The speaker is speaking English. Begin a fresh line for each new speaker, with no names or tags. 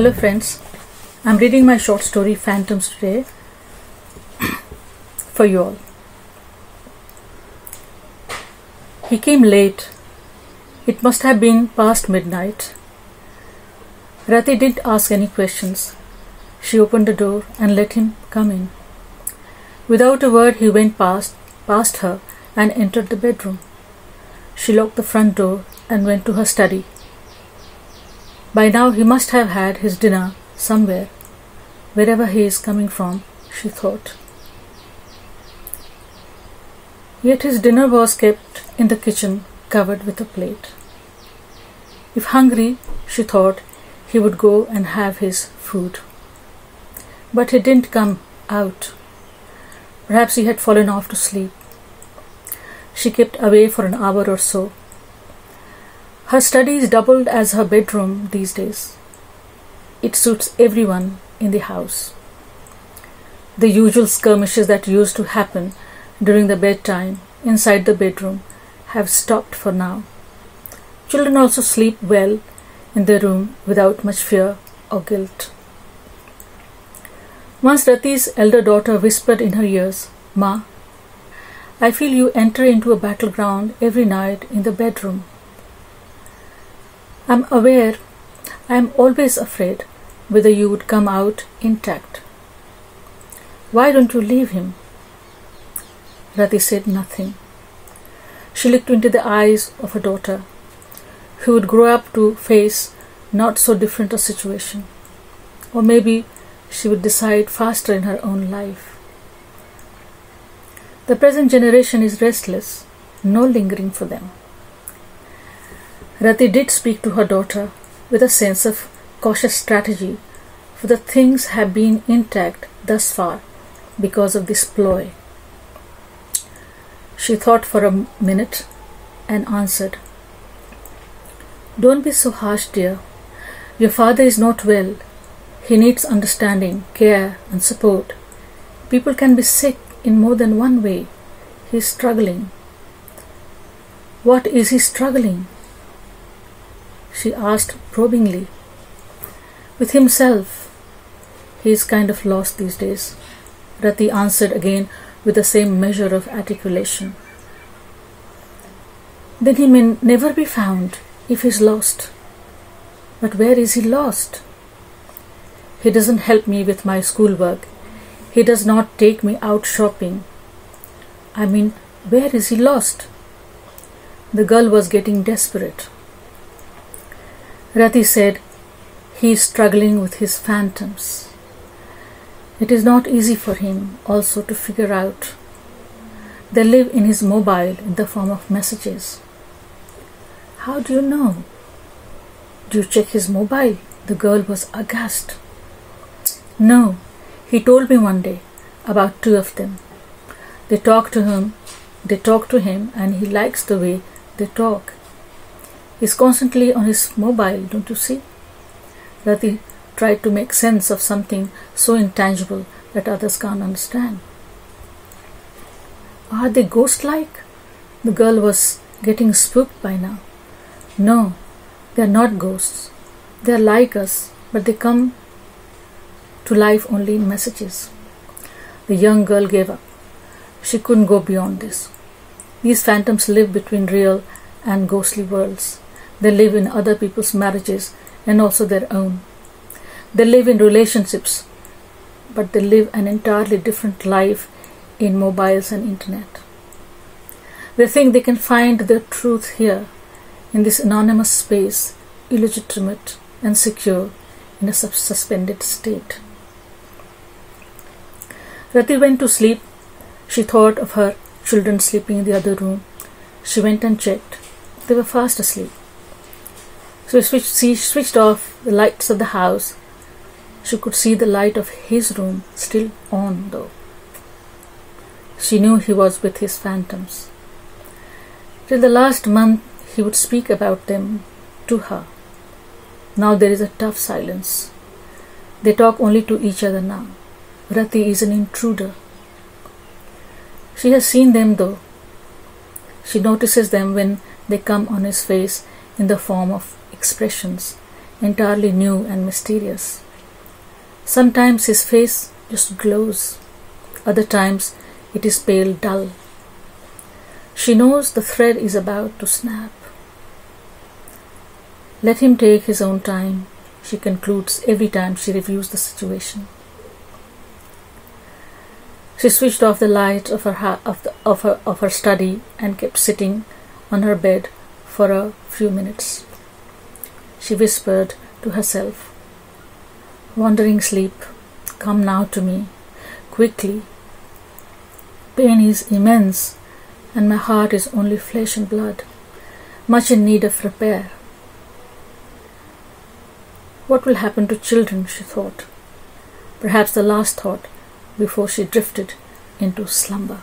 Hello friends, I'm reading my short story Phantomes today for you all. He came late. It must have been past midnight. Rati didn't ask any questions. She opened the door and let him come in. Without a word he went past her and entered the bedroom. She locked the front door and went to her study. By now he must have had his dinner somewhere, wherever he is coming from, she thought. Yet his dinner was kept in the kitchen, covered with a plate. If hungry, she thought, he would go and have his food. But he didn't come out. Perhaps he had fallen off to sleep. She kept away for an hour or so. Her studies doubled as her bedroom these days. It suits everyone in the house. The usual skirmishes that used to happen during the bedtime inside the bedroom have stopped for now. Children also sleep well in their room without much fear or guilt. Once Rati's elder daughter whispered in her ears, "Ma, I feel you enter into a battleground every night in the bedroom. I'm aware I am always afraid whether you would come out intact. Why don't you leave him?" Rati said nothing. She looked into the eyes of her daughter, who would grow up to face not so different a situation. Or maybe she would decide faster in her own life. The present generation is restless, no lingering for them. Rati did speak to her daughter with a sense of cautious strategy, for the things have been intact thus far because of this ploy. She thought for a minute and answered, "Don't be so harsh, dear. Your father is not well. He needs understanding, care, and support. People can be sick in more than one way. He is struggling." "What is he struggling?" she asked probingly. "With himself. He is kind of lost these days," Rati answered again with the same measure of articulation. "Then he may never be found if he is lost. But where is he lost?" "He doesn't help me with my schoolwork. He does not take me out shopping. I mean, where is he lost?" The girl was getting desperate. Rati said, "He is struggling with his phantoms. It is not easy for him also to figure out. They live in his mobile in the form of messages." "How do you know?" "Do you check his mobile?" The girl was aghast. "No, he told me one day about 2 of them. They talk to him and he likes the way they talk. He's constantly on his mobile, don't you see?" Rati tried to make sense of something so intangible that others can't understand. "Are they ghost-like?" The girl was getting spooked by now. "No, they're not ghosts. They're like us, but they come to life only in messages." The young girl gave up. She couldn't go beyond this. These phantoms live between real and ghostly worlds. They live in other people's marriages and also their own. They live in relationships, but they live an entirely different life in mobiles and internet. They think they can find their truth here, in this anonymous space, illegitimate and secure in a suspended state. Rati went to sleep. She thought of her children sleeping in the other room. She went and checked. They were fast asleep. So she switched off the lights of the house. She could see the light of his room still on, though. She knew he was with his phantoms. Till the last month he would speak about them to her. Now there is a tough silence. They talk only to each other now. Rati is an intruder. She has seen them, though. She notices them when they come on his face in the form of expressions entirely new and mysterious. Sometimes his face just glows, other times it is pale dull. She knows the thread is about to snap. Let him take his own time, she concludes every time she reviews the situation. She switched off the light of her study and kept sitting on her bed for a few minutes. She whispered to herself, "Wandering sleep, come now to me, quickly. Pain is immense, and my heart is only flesh and blood, much in need of repair. What will happen to children?" she thought, perhaps the last thought before she drifted into slumber.